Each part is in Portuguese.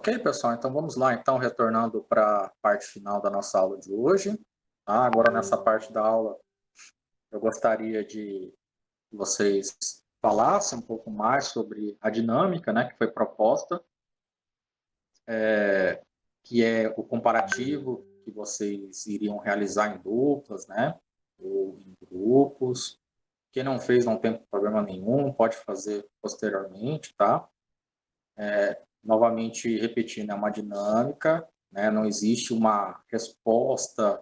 Ok, pessoal, então vamos lá, então, retornando para a parte final da nossa aula de hoje. Tá? Agora, nessa parte da aula, eu gostaria de que vocês falassem um pouco mais sobre a dinâmica, né, que foi proposta, que é o comparativo que vocês iriam realizar em duplas, né, ou em grupos. Quem não fez não tem problema nenhum, pode fazer posteriormente, tá? Novamente repetindo, é uma dinâmica, né? Não existe uma resposta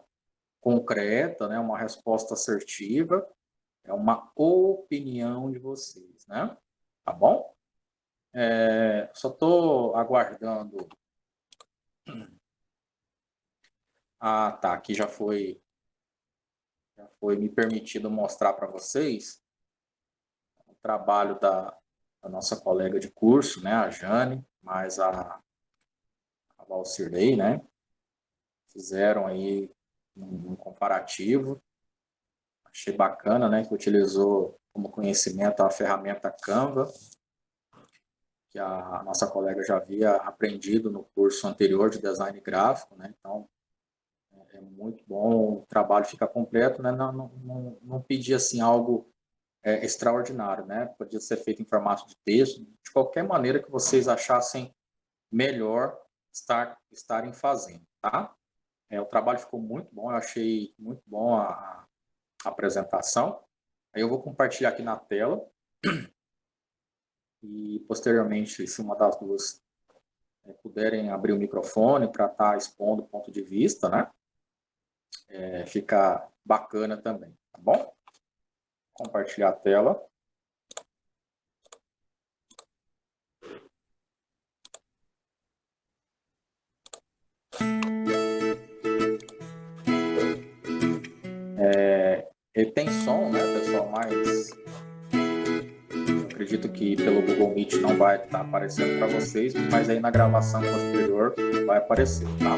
concreta, né? Uma resposta assertiva, é uma opinião de vocês, né? Tá bom? Só estou aguardando. Ah, tá, aqui já foi me permitido mostrar para vocês o trabalho da nossa colega de curso, né? A Jane, mais a Valcirlei, né? Fizeram aí um comparativo. Achei bacana, né, que utilizou como conhecimento a ferramenta Canva, que a nossa colega já havia aprendido no curso anterior de design gráfico, né? Então, é muito bom, o trabalho fica completo, né? Não pedir assim algo extraordinário, né? Podia ser feito em formato de texto, de qualquer maneira que vocês achassem melhor estarem fazendo, tá? O trabalho ficou muito bom, eu achei muito bom a apresentação. Aí eu vou compartilhar aqui na tela e posteriormente, se uma das duas puderem abrir o microfone para estar expondo o ponto de vista, né? Fica bacana também, tá bom? Compartilhar a tela. Ele tem som, né, pessoal? Mas eu acredito que pelo Google Meet não vai estar aparecendo para vocês, mas aí na gravação posterior vai aparecer, tá?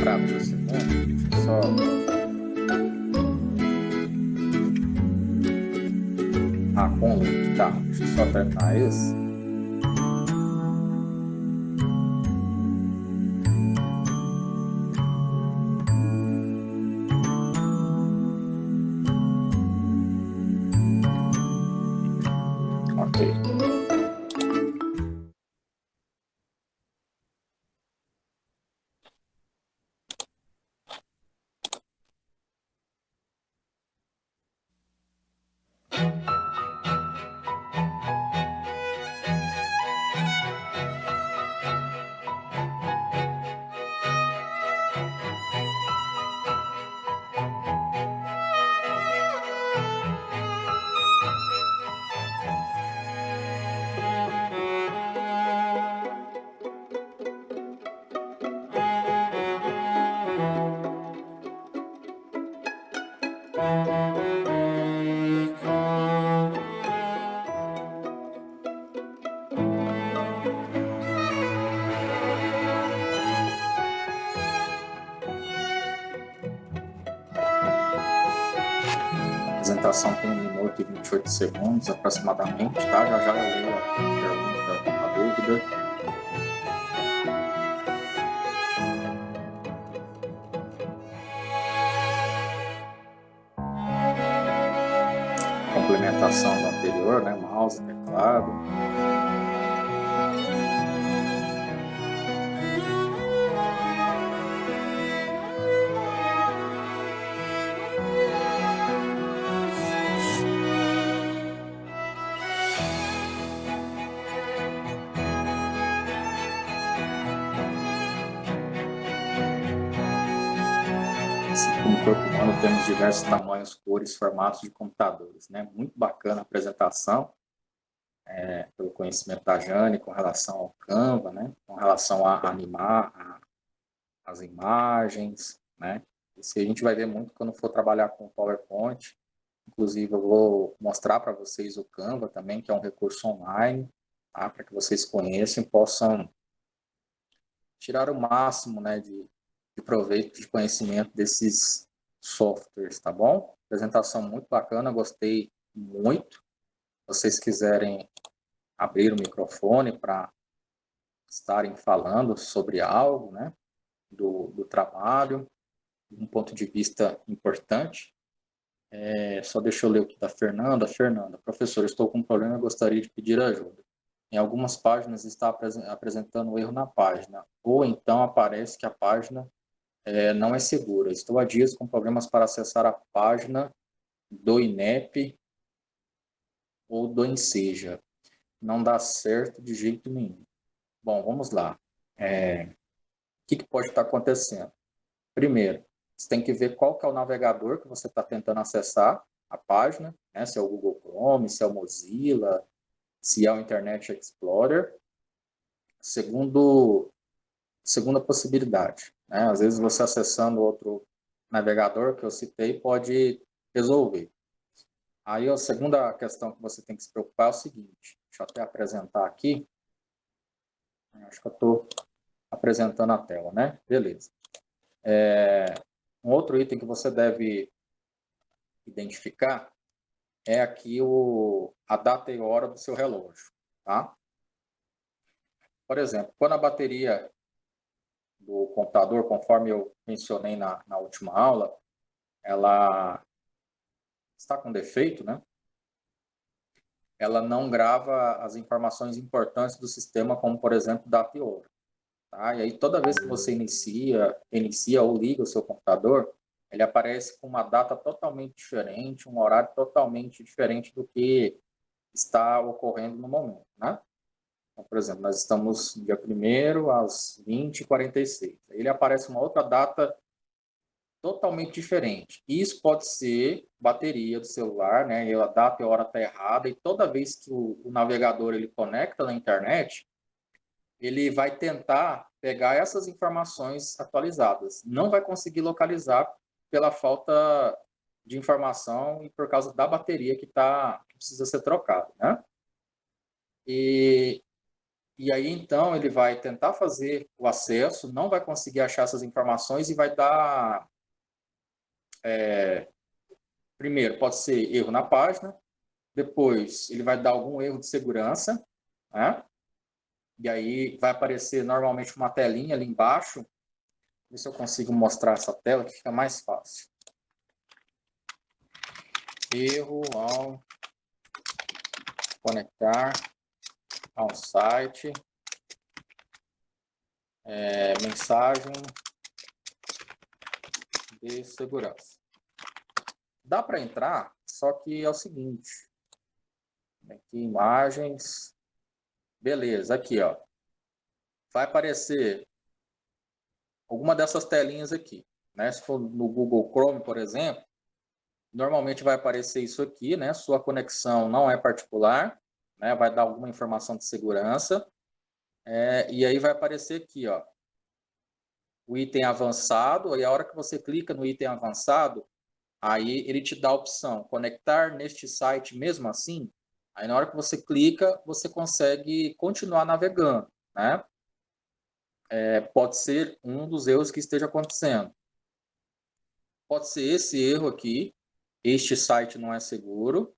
Para abrir o segundo, deixa eu só... com o link, tá? Deixa eu só terminar esse. Ok. A apresentação tem 1 minuto e 28 segundos aproximadamente, tá? Já já eu leio a pergunta, a dúvida. Complementação do anterior, né? Mouse, teclado. No corpo humano temos diversos tamanhos, cores, formatos de computadores, né? Muito bacana a apresentação. pelo conhecimento da Jane com relação ao Canva, né? Com relação a animar as imagens, né? Isso a gente vai ver muito quando for trabalhar com o PowerPoint. Inclusive, eu vou mostrar para vocês o Canva também, que é um recurso online, tá? Para que vocês conheçam e possam tirar o máximo, né, de proveito, de conhecimento desses softwares, tá bom? Apresentação muito bacana, gostei muito. Se vocês quiserem abrir o microfone para estarem falando sobre algo, né, do trabalho, de um ponto de vista importante. Só deixa eu ler o que da Fernanda. Fernanda, professor, estou com um problema e gostaria de pedir ajuda. Em algumas páginas está apresentando erro na página, ou então aparece que a página não é segura. Estou há dias com problemas para acessar a página do INEP ou do Enseja. Não dá certo de jeito nenhum. Bom, vamos lá. O que pode estar acontecendo? Primeiro, você tem que ver qual que é o navegador que você está tentando acessar a página, né? Se é o Google Chrome, se é o Mozilla, se é o Internet Explorer. Segunda possibilidade, né? Às vezes você acessando outro navegador que eu citei pode resolver. Aí a segunda questão que você tem que se preocupar é o seguinte, deixa eu até apresentar aqui, acho que eu estou apresentando a tela, né? Beleza. Um outro item que você deve identificar é aqui a data e hora do seu relógio, tá? Por exemplo, quando a bateria do computador, conforme eu mencionei na última aula, ela está com defeito, né? Ela não grava as informações importantes do sistema, como, por exemplo, data e hora. Tá? E aí, toda vez que você inicia ou liga o seu computador, ele aparece com uma data totalmente diferente, um horário totalmente diferente do que está ocorrendo no momento, né? Então, por exemplo, nós estamos no dia 1º às 20h46. Ele aparece uma outra data totalmente diferente. Isso pode ser bateria do celular, né? A data e a hora está errada, e toda vez que o navegador ele conecta na internet, ele vai tentar pegar essas informações atualizadas. Não vai conseguir localizar pela falta de informação e por causa da bateria que precisa ser trocada, né? E aí, então, ele vai tentar fazer o acesso, não vai conseguir achar essas informações e vai dar... primeiro, pode ser erro na página, depois ele vai dar algum erro de segurança, né? E aí vai aparecer normalmente uma telinha ali embaixo. Ver se eu consigo mostrar essa tela que fica mais fácil. Erro ao conectar ao site. Mensagem de segurança. Dá para entrar, só que é o seguinte. Aqui, imagens. Beleza, aqui, ó. Vai aparecer alguma dessas telinhas aqui, né? Se for no Google Chrome, por exemplo, normalmente vai aparecer isso aqui, né? Sua conexão não é particular, né? Vai dar alguma informação de segurança. E aí vai aparecer aqui, ó, o item avançado, e a hora que você clica no item avançado, aí ele te dá a opção, conectar neste site mesmo assim. Aí na hora que você clica, você consegue continuar navegando, né? Pode ser um dos erros que esteja acontecendo. Pode ser esse erro aqui, este site não é seguro,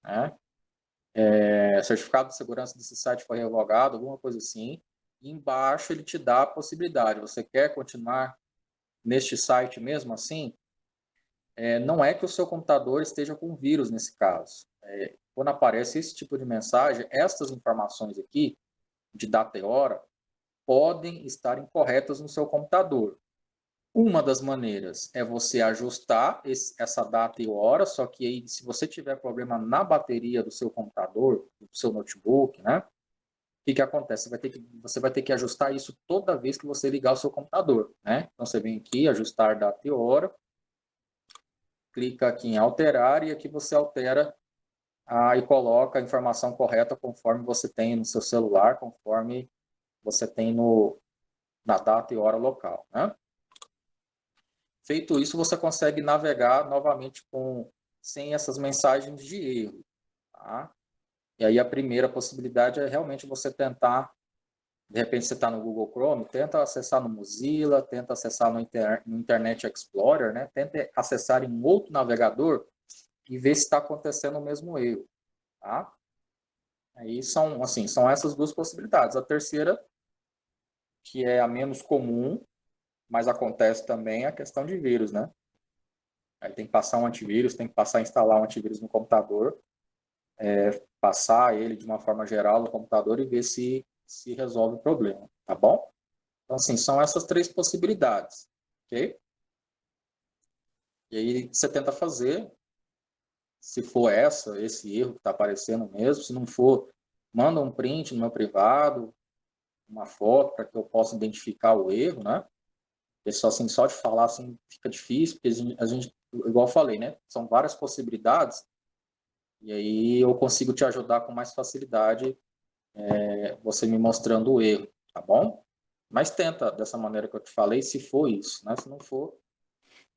né? Certificado de segurança desse site foi revogado, alguma coisa assim. E embaixo ele te dá a possibilidade, você quer continuar neste site mesmo assim? Não é que o seu computador esteja com vírus nesse caso. Quando aparece esse tipo de mensagem, estas informações aqui, de data e hora, podem estar incorretas no seu computador. Uma das maneiras é você ajustar essa data e hora, só que aí, se você tiver problema na bateria do seu computador, do seu notebook, né? O que acontece? Você vai ter que ajustar isso toda vez que você ligar o seu computador, né? Então, você vem aqui, ajustar data e hora, clica aqui em alterar e aqui você altera e coloca a informação correta conforme você tem no seu celular, conforme você tem na data e hora local, né? Feito isso, você consegue navegar novamente sem essas mensagens de erro, tá? E aí a primeira possibilidade é realmente você tentar, de repente você está no Google Chrome, tenta acessar no Mozilla, tenta acessar no Internet Explorer, né? Tenta acessar em outro navegador e ver se está acontecendo o mesmo erro, tá? Aí são essas duas possibilidades. A terceira, que é a menos comum, mas acontece também, é a questão de vírus, né? Aí tem que passar um antivírus, tem que passar a instalar um antivírus no computador, passar ele de uma forma geral no computador e ver se resolve o problema, tá bom? Então, assim, são essas três possibilidades, ok? E aí você tenta fazer, se for esse erro que está aparecendo mesmo, se não for, manda um print no meu privado, uma foto para que eu possa identificar o erro, né? Pessoal, assim, só de falar assim fica difícil, porque a gente, igual eu falei, né? São várias possibilidades, e aí eu consigo te ajudar com mais facilidade, você me mostrando o erro, tá bom? Mas tenta dessa maneira que eu te falei, se for isso, né? Se não for,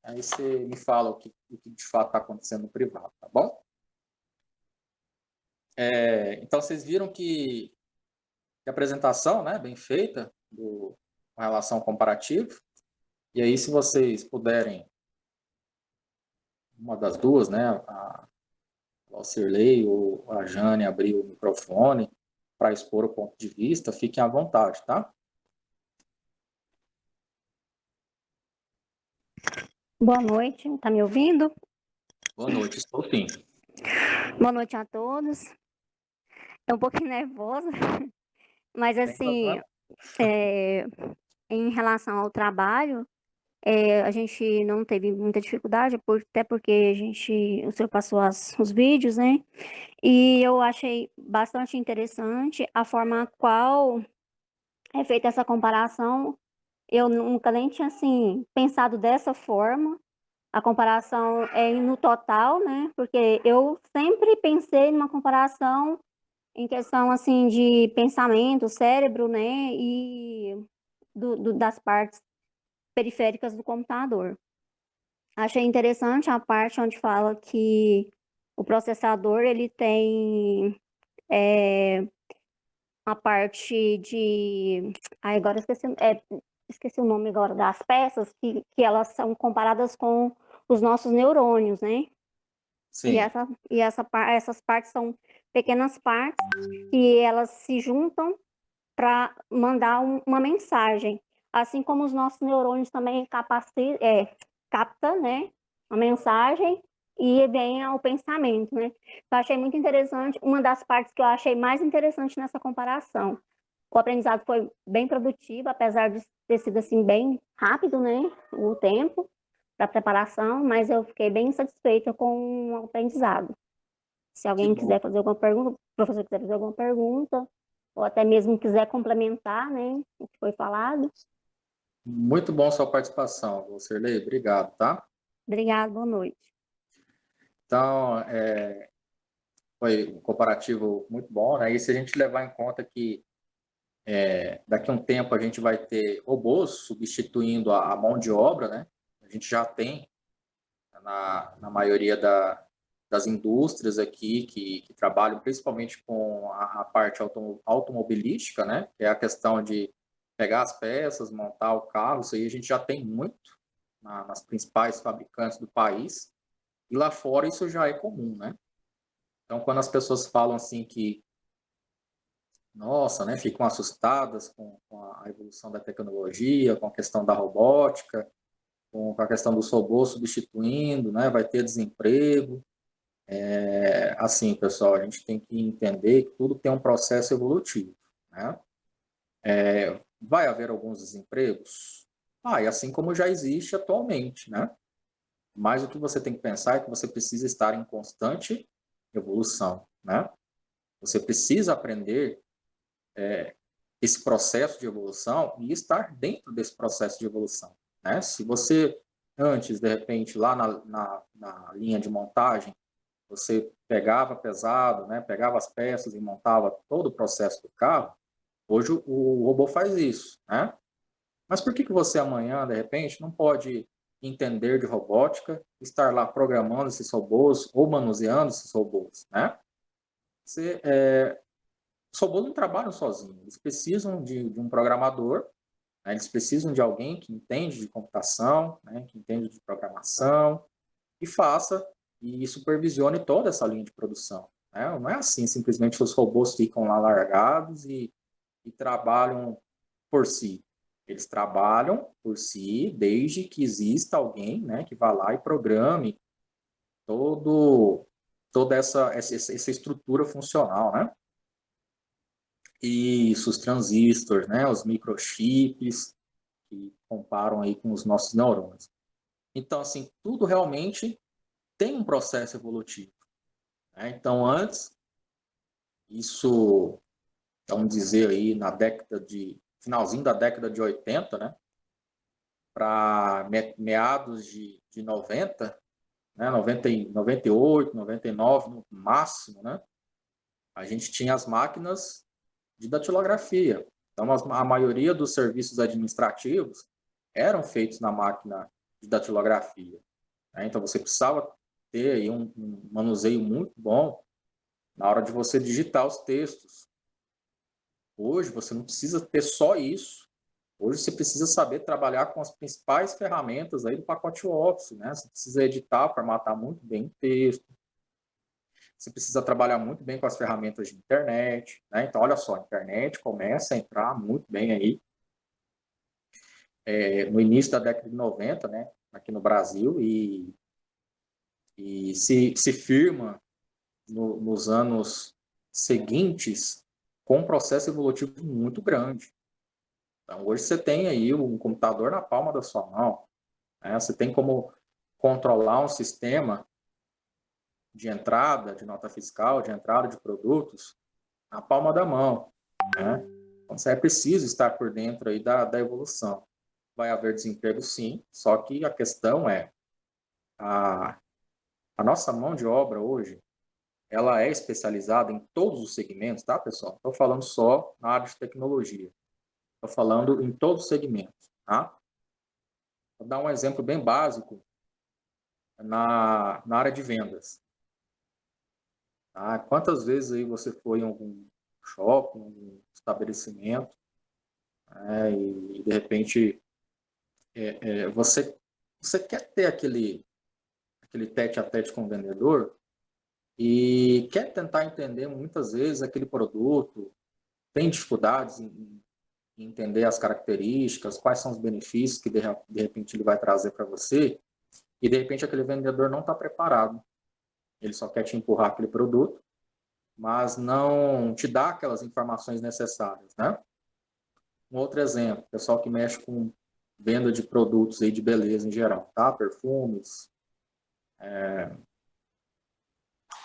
aí você me fala o que de fato está acontecendo no privado, tá bom? Então, vocês viram que a apresentação, né, bem feita, com relação ao comparativo. E aí, se vocês puderem, uma das duas, né, a Valcirlei ou a Jane abrir o microfone para expor o ponto de vista, fiquem à vontade, tá? Boa noite, tá me ouvindo? Boa noite, estou sim. Boa noite a todos. Tô um pouquinho nervosa, mas Sem assim, problema. é, em relação ao trabalho, a gente não teve muita dificuldade, até porque o senhor passou os vídeos, né? E eu achei bastante interessante a forma a qual é feita essa comparação. Eu nunca nem tinha, assim, pensado dessa forma. A comparação é no total, né? Porque eu sempre pensei numa comparação em questão assim de pensamento, cérebro, né? E das partes periféricas do computador. Achei interessante a parte onde fala que o processador ele tem a parte de. Ai, agora esqueci o nome agora das peças, que elas são comparadas com os nossos neurônios, né? E, Sim, essas partes são pequenas partes que elas se juntam para mandar uma mensagem. Assim como os nossos neurônios também capta, né, a mensagem e vem ao pensamento, né? Eu achei muito interessante, uma das partes que eu achei mais interessante nessa comparação. O aprendizado foi bem produtivo, apesar de ter sido assim bem rápido, né, o tempo para preparação, mas eu fiquei bem satisfeita com o aprendizado. Se que alguém bom. quiser fazer alguma pergunta, o professor quiser fazer alguma pergunta, ou até mesmo quiser complementar, né, o que foi falado. Muito bom sua participação, Valcirlei. Obrigado, tá? Obrigada, boa noite. Então, foi um comparativo muito bom, né? E se a gente levar em conta que daqui a um tempo a gente vai ter robôs substituindo a mão de obra, né? A gente já tem na maioria das indústrias aqui que trabalham principalmente com a parte automobilística, né? Que é a questão de pegar as peças, montar o carro, isso aí a gente já tem muito nas principais fabricantes do país, e lá fora isso já é comum, né? Então, quando as pessoas falam assim que, nossa, né, ficam assustadas com a evolução da tecnologia, com a questão da robótica, com a questão dos robôs substituindo, né, vai ter desemprego. Assim, pessoal, a gente tem que entender que tudo tem um processo evolutivo, né? Vai haver alguns desempregos? Vai, assim como já existe atualmente, né? Mas o que você tem que pensar é que você precisa estar em constante evolução, né? Você precisa aprender esse processo de evolução e estar dentro desse processo de evolução, né? Se você antes, de repente, lá na linha de montagem, você pegava pesado, né? Pegava as peças e montava todo o processo do carro. Hoje o robô faz isso, né? Mas por que você amanhã, de repente, não pode entender de robótica, estar lá programando esses robôs ou manuseando esses robôs, né? Os robôs não trabalham sozinhos, eles precisam de um programador, né? Eles precisam de alguém que entende de computação, né? Que entende de programação e faça e supervisione toda essa linha de produção, né? Não é assim, simplesmente os robôs ficam lá largados e trabalham por si. Eles trabalham por si desde que exista alguém, né, que vá lá e programe todo, toda essa estrutura funcional, né? Isso, os transistores, né, os microchips, que comparam aí com os nossos neurônios. Então, assim, tudo realmente tem um processo evolutivo, né? Então, antes, isso, vamos dizer aí, finalzinho da década de 80, né, para meados de 90, né, 98, 99 no máximo, né, a gente tinha as máquinas de datilografia. Então, a maioria dos serviços administrativos eram feitos na máquina de datilografia, né? Então, você precisava ter aí um manuseio muito bom na hora de você digitar os textos. Hoje, você não precisa ter só isso. Hoje, você precisa saber trabalhar com as principais ferramentas aí do pacote Office, né? Você precisa editar, formatar muito bem o texto. Você precisa trabalhar muito bem com as ferramentas de internet, né? Então, olha só, a internet começa a entrar muito bem aí no início da década de 90, né? Aqui no Brasil e se firma nos anos seguintes com um processo evolutivo muito grande. Então, hoje você tem aí um computador na palma da sua mão, né? Você tem como controlar um sistema de entrada de nota fiscal, de entrada de produtos, na palma da mão, né? Então, você é preciso estar por dentro aí da evolução. Vai haver desemprego, sim, só que a questão é a, a nossa mão de obra hoje, ela é especializada em todos os segmentos, tá, pessoal? Estou falando só na área de tecnologia. Estou falando em todos os segmentos, tá? Vou dar um exemplo bem básico na área de vendas. Tá? Quantas vezes aí você foi em algum shopping, algum estabelecimento, né, e de repente você quer ter aquele tete a tete com o vendedor e quer tentar entender muitas vezes aquele produto, tem dificuldades em entender as características, quais são os benefícios que de repente ele vai trazer para você, e de repente aquele vendedor não está preparado. Ele só quer te empurrar aquele produto, mas não te dá aquelas informações necessárias, né? Um outro exemplo, pessoal que mexe com venda de produtos aí de beleza em geral, tá? Perfumes,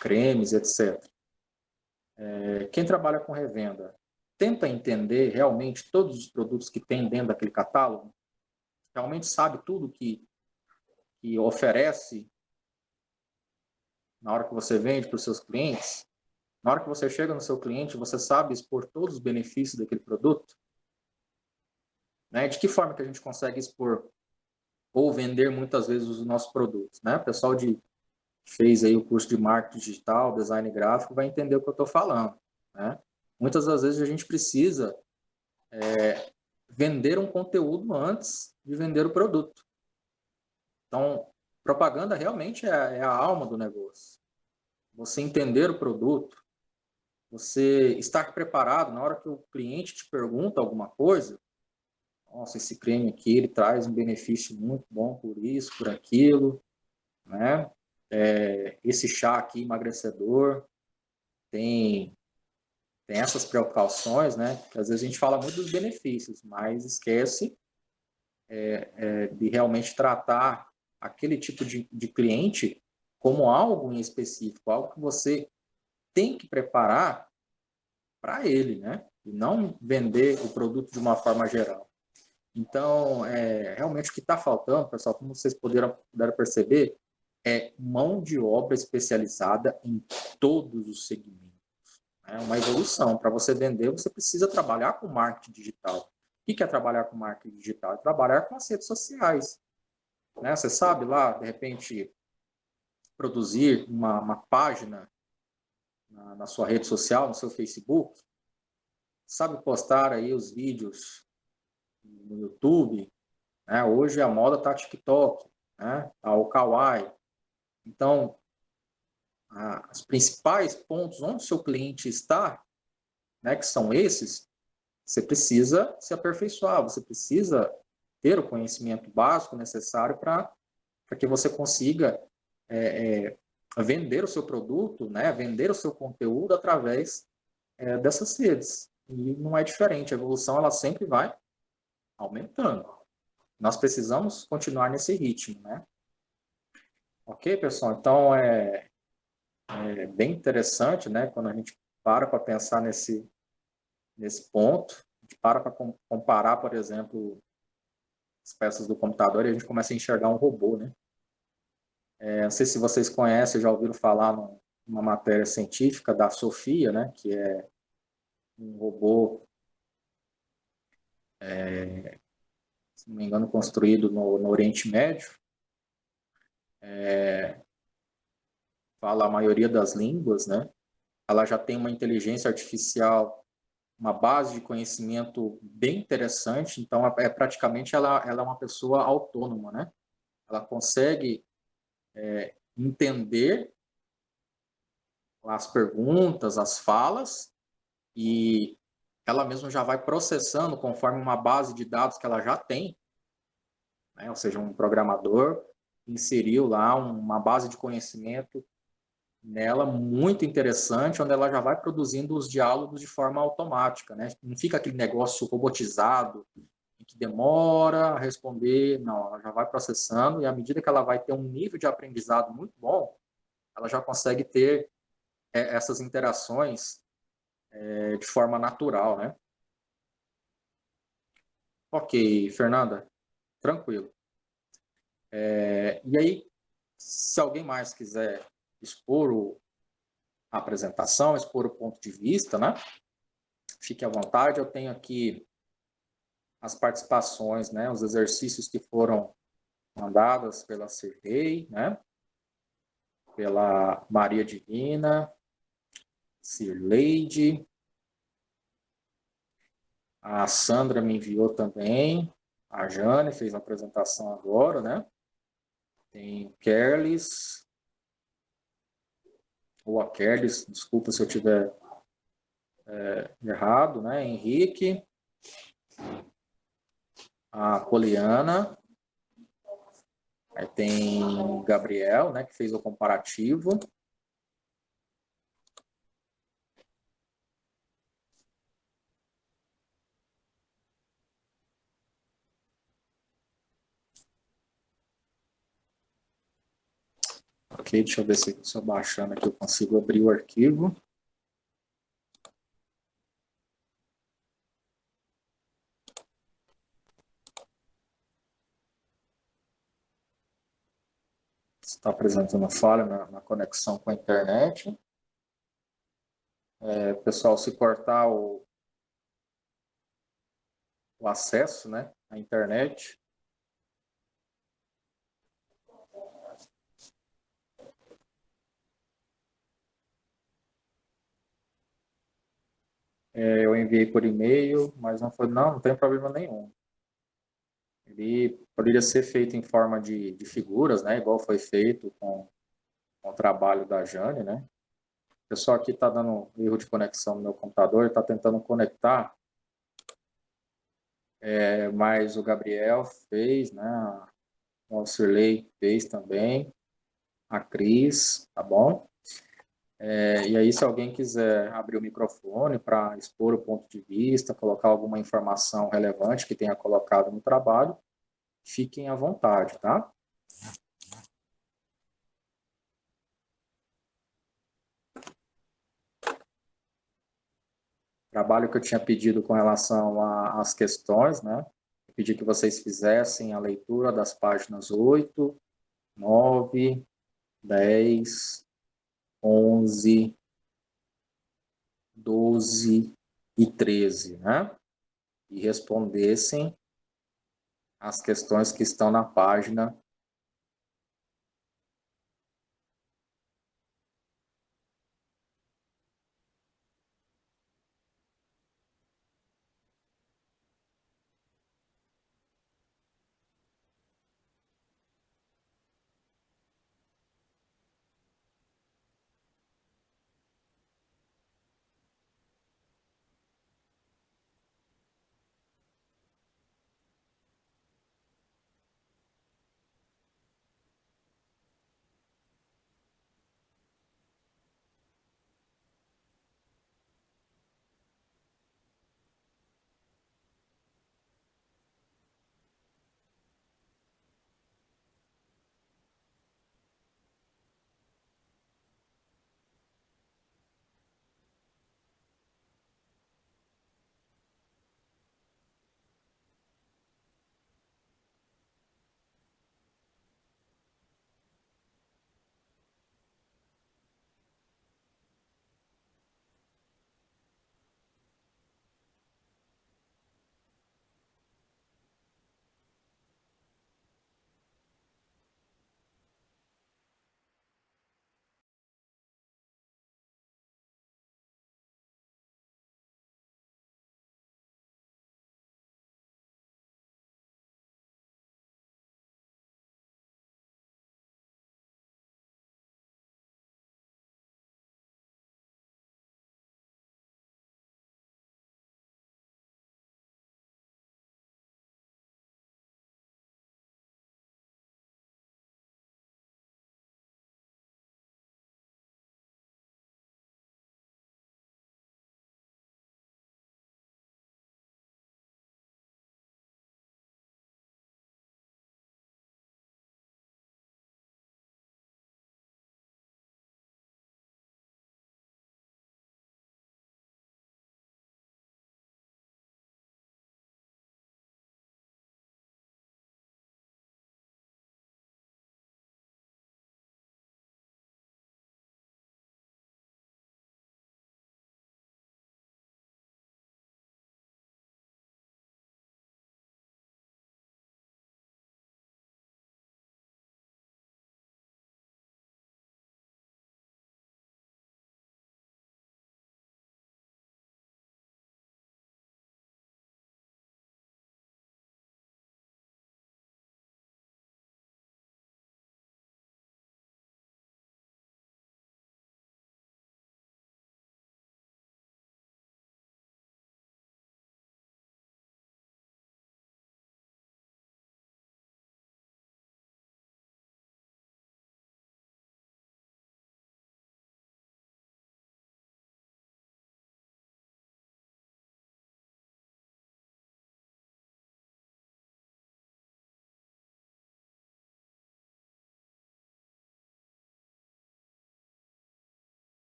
cremes, etc. Quem trabalha com revenda tenta entender realmente todos os produtos que tem dentro daquele catálogo, realmente sabe tudo que oferece na hora que você vende para os seus clientes. Na hora que você chega no seu cliente, você sabe expor todos os benefícios daquele produto, né? De que forma que a gente consegue expor ou vender muitas vezes os nossos produtos, né? O pessoal fez aí o curso de marketing digital, design gráfico, vai entender o que eu estou falando, né? Muitas das vezes a gente precisa vender um conteúdo antes de vender o produto. Então, propaganda realmente é a alma do negócio. Você entender o produto, você estar preparado na hora que o cliente te pergunta alguma coisa. Nossa, esse creme aqui, ele traz um benefício muito bom por isso, por aquilo, né? Esse chá aqui emagrecedor tem essas precauções, né? Que às vezes a gente fala muito dos benefícios, mas esquece de realmente tratar aquele tipo de cliente como algo em específico, algo que você tem que preparar para ele, né? E não vender o produto de uma forma geral. Então, realmente o que está faltando, pessoal, como vocês puderam perceber, é mão de obra especializada em todos os segmentos. É uma evolução. Para você vender, você precisa trabalhar com marketing digital. O que é trabalhar com marketing digital? É trabalhar com as redes sociais. Né? Você sabe lá, de repente, produzir uma página na sua rede social, no seu Facebook, sabe postar aí os vídeos no YouTube, né? Hoje a moda tá TikTok, né? Tá o Kawaii. Então, os principais pontos onde o seu cliente está, né, que são esses, você precisa se aperfeiçoar, você precisa ter o conhecimento básico necessário para que você consiga vender o seu produto, né, vender o seu conteúdo através dessas redes. E não é diferente, a evolução ela sempre vai aumentando. Nós precisamos continuar nesse ritmo, né? Ok, pessoal? Então, é bem interessante, né? Quando a gente para pensar nesse ponto, a gente para comparar, por exemplo, as peças do computador e a gente começa a enxergar um robô, né? Não sei se vocês conhecem, já ouviram falar numa matéria científica da Sofia, né? Que é um robô, se não me engano, construído no Oriente Médio. Fala a maioria das línguas, né? Ela já tem uma inteligência artificial, uma base de conhecimento bem interessante, então praticamente ela é uma pessoa autônoma, né? Ela consegue entender as perguntas, as falas, e ela mesma já vai processando conforme uma base de dados que ela já tem, né? Ou seja, um programador inseriu lá uma base de conhecimento nela muito interessante, onde ela já vai produzindo os diálogos de forma automática, né? Não fica aquele negócio robotizado, que demora a responder, não, ela já vai processando e à medida que ela vai ter um nível de aprendizado muito bom, ela já consegue ter essas interações de forma natural, né? Ok, Fernanda, tranquilo. E aí, se alguém mais quiser expor a apresentação, expor o ponto de vista, né? Fique à vontade, eu tenho aqui as participações, né? Os exercícios que foram mandados pela Cirlei, né? Pela Maria Divina, Cirleide, a Sandra me enviou também, a Jane fez a apresentação agora, né? Tem o Kerlis, ou a Kerlis, desculpa se eu tiver errado, né? Henrique, a Poliana, aí tem o Gabriel, né? Que fez o comparativo. Ok, deixa eu ver se eu baixando aqui eu consigo abrir o arquivo. Está apresentando falha na conexão com a internet. Pessoal, se cortar o acesso, né, à internet, eu enviei por e-mail, mas não tem problema nenhum. Ele poderia ser feito em forma de figuras, né, igual foi feito com o trabalho da Jane, né. O pessoal aqui está dando erro de conexão no meu computador, está tentando conectar, mas o Gabriel fez, né, o Alcirlei fez também, a Cris, tá bom? E aí, se alguém quiser abrir o microfone para expor o ponto de vista, colocar alguma informação relevante que tenha colocado no trabalho, fiquem à vontade, tá? Trabalho que eu tinha pedido com relação às questões, né? Eu pedi que vocês fizessem a leitura das páginas 8, 9, 10, 11, 12 e 13, né? E respondessem as questões que estão na página